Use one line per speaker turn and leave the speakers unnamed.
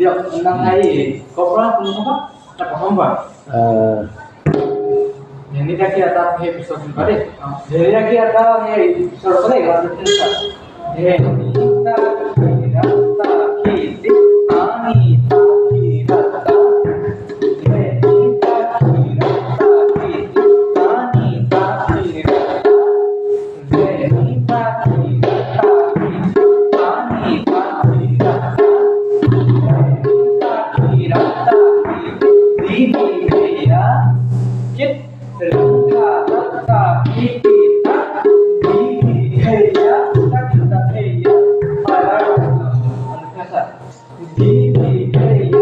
Dia menang ai. Kau pernah apa? Apa hamba? Ini lagi ada episode kali. Jadi lagi ada episode kali kan cerita. Ini kita kita kita Anita kita Di